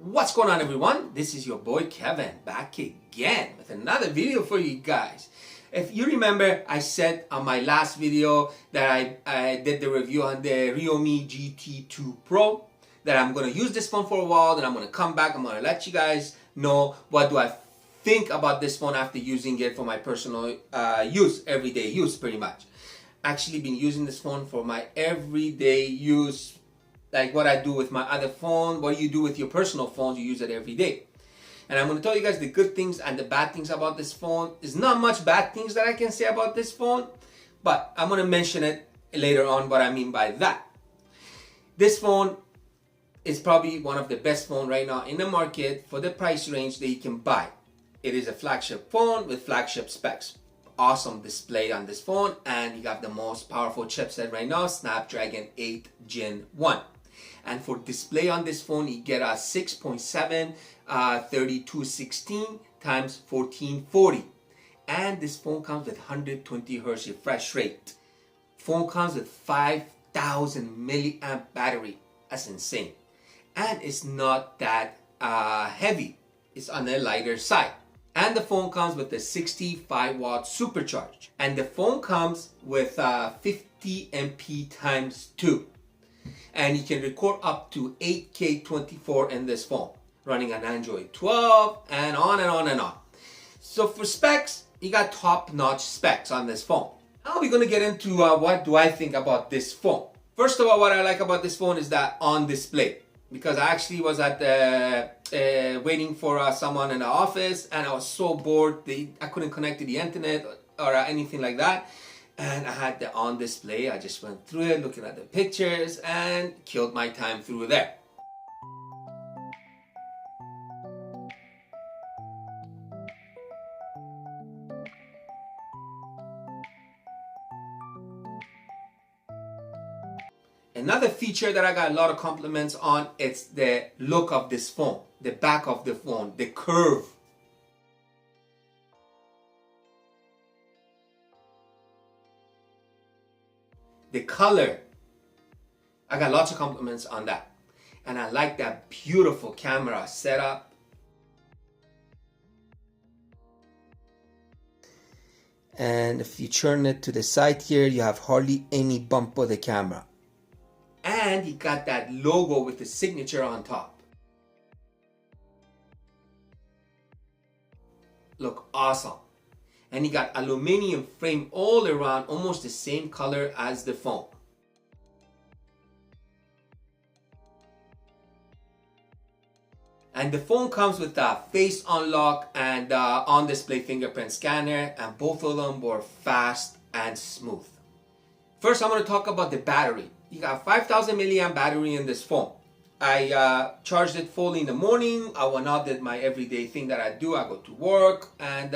What's going on, everyone? This is your boy Kevin back again with another video for you guys. If you remember, I said on my last video that I did the review on the Realme GT2 Pro that I'm going to use this phone for a while, then I'm going to come back, I'm going to let you guys know what do I think about this phone after using it for my personal use, everyday use pretty much. Actually been using this phone for my everyday use, like what I do with my other phone, what you do with your personal phone, you use it every day. And I'm going to tell you guys the good things and the bad things about this phone. There's not much bad things that I can say about this phone, but I'm going to mention it later on what I mean by that. This phone is probably one of the best phones right now in the market for the price range that you can buy. It is a flagship phone with flagship specs. Awesome display on this phone, and you got the most powerful chipset right now, Snapdragon 8 Gen 1. And for display on this phone, you get a 6.7 3216 x 1440. And this phone comes with 120 Hz refresh rate. Phone comes with 5,000 milliamp battery. That's insane. And it's not that heavy. It's on the lighter side. And the phone comes with a 65 watt supercharge. And the phone comes with 50 MP times 2. And you can record up to 8K 24 in this phone, running on Android 12 and on and on and on. So for specs, you got top-notch specs on this phone. Now we're gonna get into what do I think about this phone. First of all, what I like about this phone is that on display. Because I actually was at the waiting for someone in the office, and I was so bored. I couldn't connect to the internet or anything like that. And I had the on display. I just went through it, looking at the pictures, and killed my time through there. Another feature that I got a lot of compliments on, it's the look of this phone, the back of the phone, the curve. The color, I got lots of compliments on that. And I like that beautiful camera setup. And if you turn it to the side here, you have hardly any bump of the camera. And you got that logo with the signature on top. Look awesome. And you got aluminum frame all around, almost the same color as the phone. And the phone comes with a face unlock and on-display fingerprint scanner, and both of them were fast and smooth. First, I'm going to talk about the battery. You got 5,000 milliamp battery in this phone. I charged it fully in the morning. I went out, did my everyday thing that I do. I go to work, and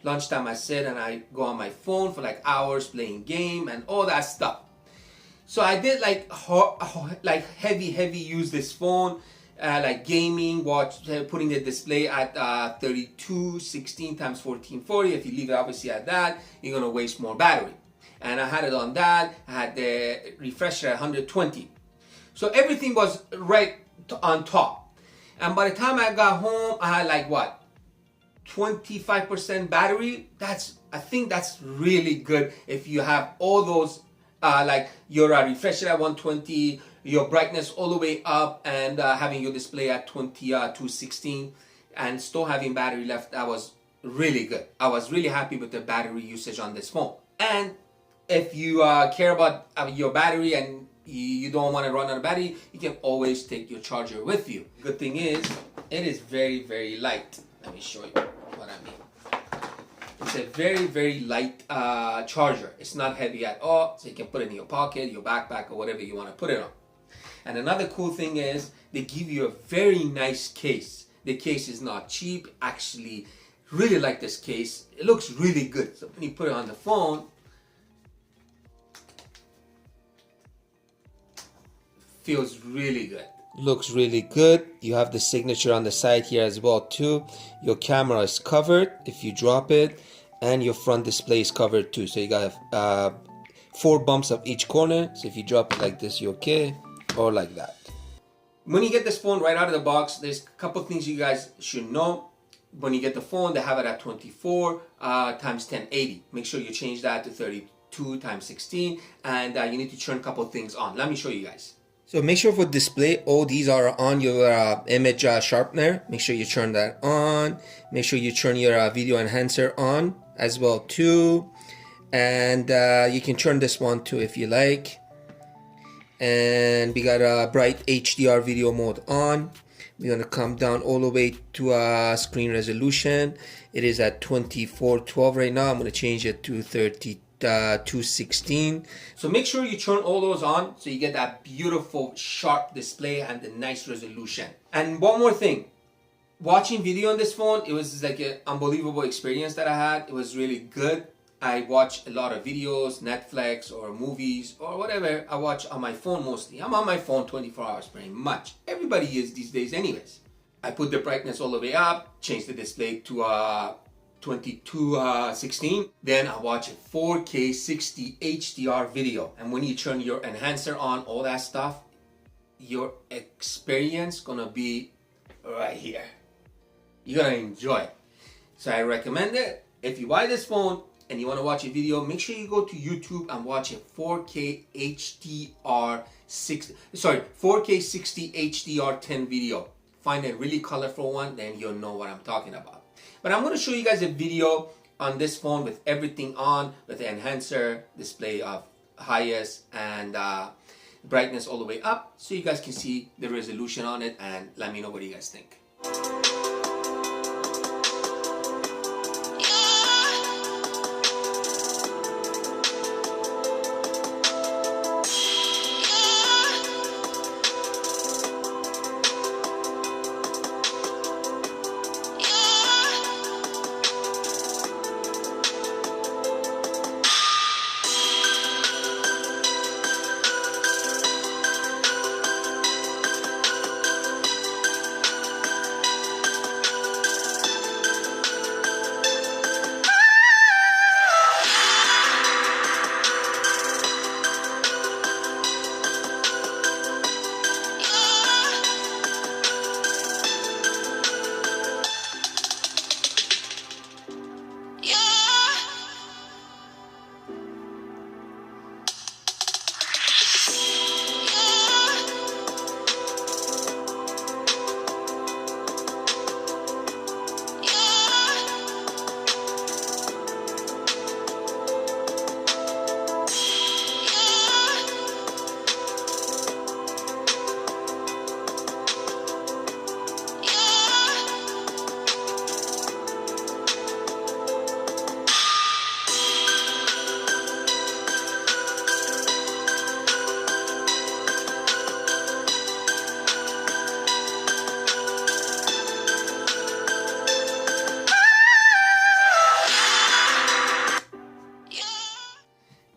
lunchtime I sit and I go on my phone for like hours playing game and all that stuff. So I did like heavy use this phone, like gaming, putting the display at 3216 x 1440. If you leave it obviously at that, you're gonna waste more battery. And I had it on that. I had the refresh rate at 120. So everything was right on top. And by the time I got home, I had like what? 25% battery. I think that's really good if you have all those, like your refresh rate at 120, your brightness all the way up, and having your display at 216, and still having battery left. That was really good. I was really happy with the battery usage on this phone. And if you care about your battery and you don't want to run out of battery, you can always take your charger with you. Good thing is, it is very, very light. Let me show you what I mean. It's a very, very light charger. It's not heavy at all, so you can put it in your pocket, your backpack, or whatever you want to put it on. And another cool thing is, they give you a very nice case. The case is not cheap. Actually, really like this case. It looks really good. So when you put it on the phone, feels really good. Looks really good. You have the signature on the side here as well too. Your camera is covered if you drop it, and your front display is covered too. So you got 4 bumps of each corner. So if you drop it like this, you're okay, or like that. When you get this phone right out of the box, there's a couple things you guys should know. When you get the phone, they have it at 24 times 1080. Make sure you change that to 32 times 16, and you need to turn a couple things on. Let me show you guys. So make sure for display, all these are on your image sharpener. Make sure you turn that on. Make sure you turn your video enhancer on as well too. And you can turn this one too if you like. And we got a bright HDR video mode on. We're gonna come down all the way to screen resolution. It is at 2412 right now. I'm gonna change it to 3216. So make sure you turn all those on so you get that beautiful sharp display and the nice resolution. And one more thing, watching video on this phone, it was like an unbelievable experience that I had. It was really good. I watch a lot of videos, Netflix or movies or whatever. I watch on my phone mostly. I'm on my phone 24 hours pretty much. Everybody is these days anyways. I put the brightness all the way up, change the display to 2216. Then I watch a 4K 60 HDR video. And when you turn your enhancer on, all that stuff, your experience gonna be right here. You're gonna enjoy it. So I recommend it. If you buy this phone and you want to watch a video, make sure you go to YouTube and watch a 4K 60 HDR 10 video. Find a really colorful one, then you'll know what I'm talking about. But I'm going to show you guys a video on this phone with everything on, with the enhancer, display of highest, and brightness all the way up, so you guys can see the resolution on it, and let me know what you guys think.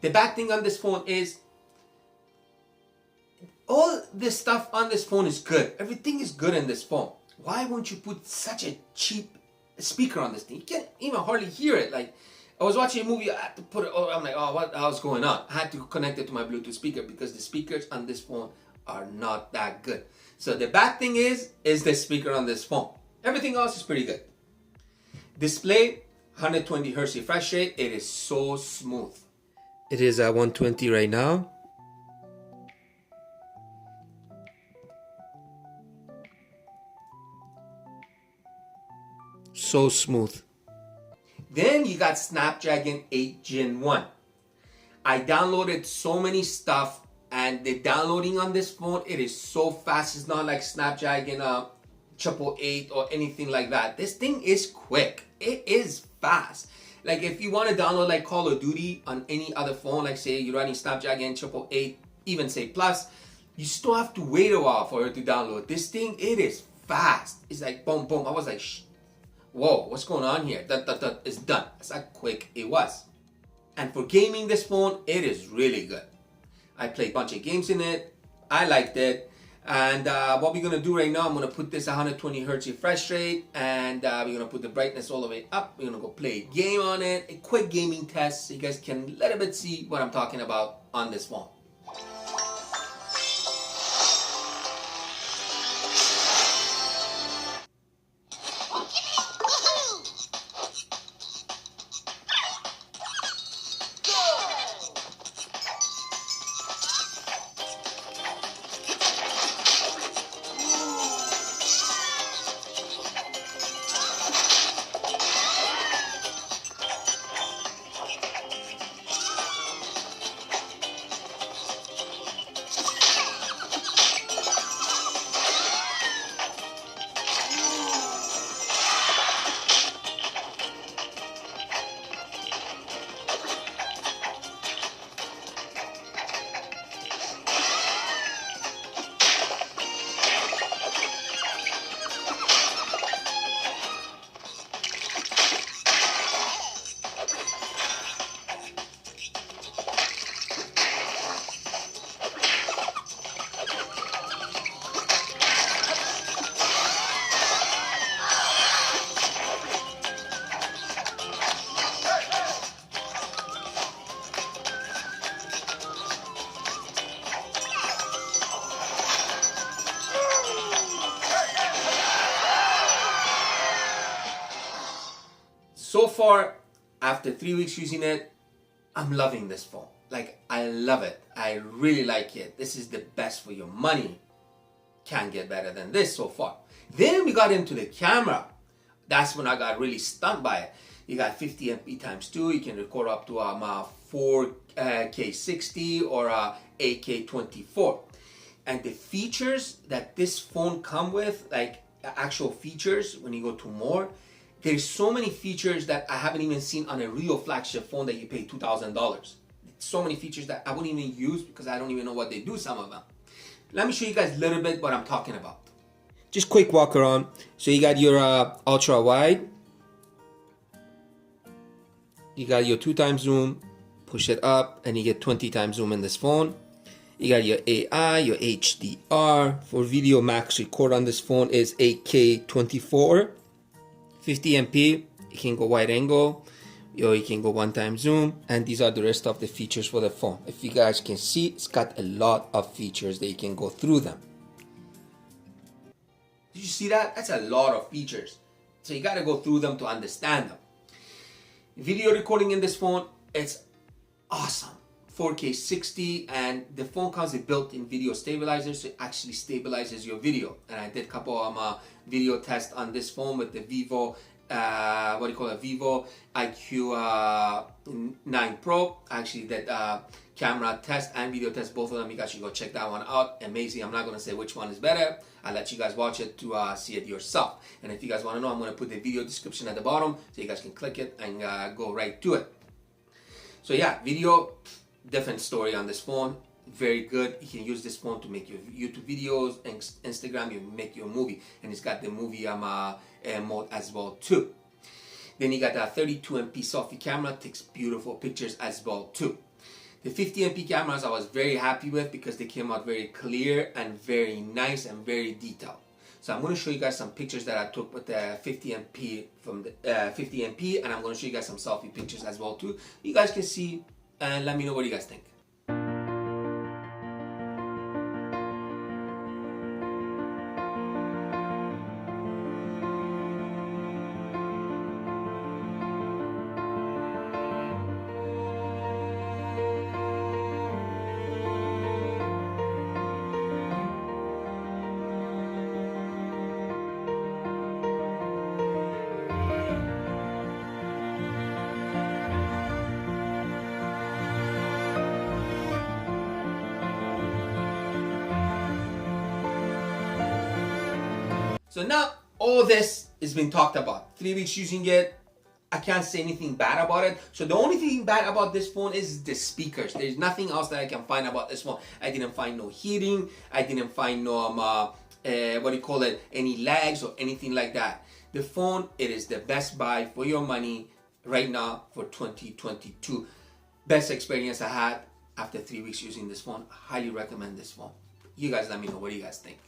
The bad thing on this phone is all this stuff on this phone is good. Everything is good in this phone. Why won't you put such a cheap speaker on this thing? You can't even hardly hear it. Like, I was watching a movie, I had to put it, I'm like, oh, what the hell's going on? I had to connect it to my Bluetooth speaker because the speakers on this phone are not that good. So the bad thing is the speaker on this phone. Everything else is pretty good. Display, 120 Hz refresh rate. It is so smooth. It is at 120 right now. So smooth. Then you got Snapdragon 8 Gen 1. I downloaded so many stuff, and the downloading on this phone, it is so fast. It's not like Snapdragon 888 or anything like that. This thing is quick. It is fast. Like if you want to download like Call of Duty on any other phone, like say you're running Snapdragon 888, even say Plus, you still have to wait a while for it to download. This thing, it is fast. It's like boom, boom. I was like, whoa, what's going on here? That is done. That's how quick it was. And for gaming this phone, it is really good. I played a bunch of games in it. I liked it. And what we're gonna do right now, I'm gonna put this 120 Hz refresh rate, and we're gonna put the brightness all the way up. We're gonna go play a game on it, a quick gaming test, so you guys can a little bit see what I'm talking about on this phone. so far, after 3 weeks using it, I'm loving this phone. Like, I love it. I really like it. This is the best for your money. Can't get better than this so far. Then we got into the camera. That's when I got really stunned by it. You got 50 MP times 2. You can record up to 4K 60 or 8K 24. And the features that this phone come with, like actual features, when you go to more, there's so many features that I haven't even seen on a real flagship phone that you pay $2,000. So many features that I wouldn't even use because I don't even know what they do, some of them. Let me show you guys a little bit what I'm talking about. Just quick walk around. So you got your ultra wide. You got your 2x zoom. Push it up and you get 20x zoom in this phone. You got your AI, your HDR. For video max record on this phone is 8K 24. 50 MP. You can go wide angle. Or you can go 1x zoom. And these are the rest of the features for the phone. If you guys can see, it's got a lot of features that you can go through them. Did you see that? That's a lot of features. So you gotta go through them to understand them. Video recording in this phone, it's awesome. 4K 60, and the phone comes with built-in video stabilizer, so it actually stabilizes your video. And I did a couple of video tests on this phone with the vivo, vivo IQ 9 Pro. I actually did camera test and video test, both of them. You guys should go check that one out. Amazing. I'm not going to say which one is better. I'll let you guys watch it to see it yourself. And if you guys want to know, I'm going to put the video description at the bottom so you guys can click it and go right to it. So yeah, video, different story on this phone. Very good. You can use this phone to make your YouTube videos, Instagram, you make your movie. And it's got the movie mode as well too. Then you got that 32 MP selfie camera, takes beautiful pictures as well too. The 50 MP cameras I was very happy with because they came out very clear and very nice and very detailed. So I'm going to show you guys some pictures that I took with the 50 MP from the 50 MP, and I'm going to show you guys some selfie pictures as well too. You guys can see and let me know what you guys think. So now all this has been talked about. 3 weeks using it, I can't say anything bad about it. So the only thing bad about this phone is the speakers. There's nothing else that I can find about this phone. I didn't find no heating. I didn't find no any lags or anything like that. The phone, it is the best buy for your money right now for 2022. Best experience I had after 3 weeks using this phone. I highly recommend this phone. You guys let me know what you guys think.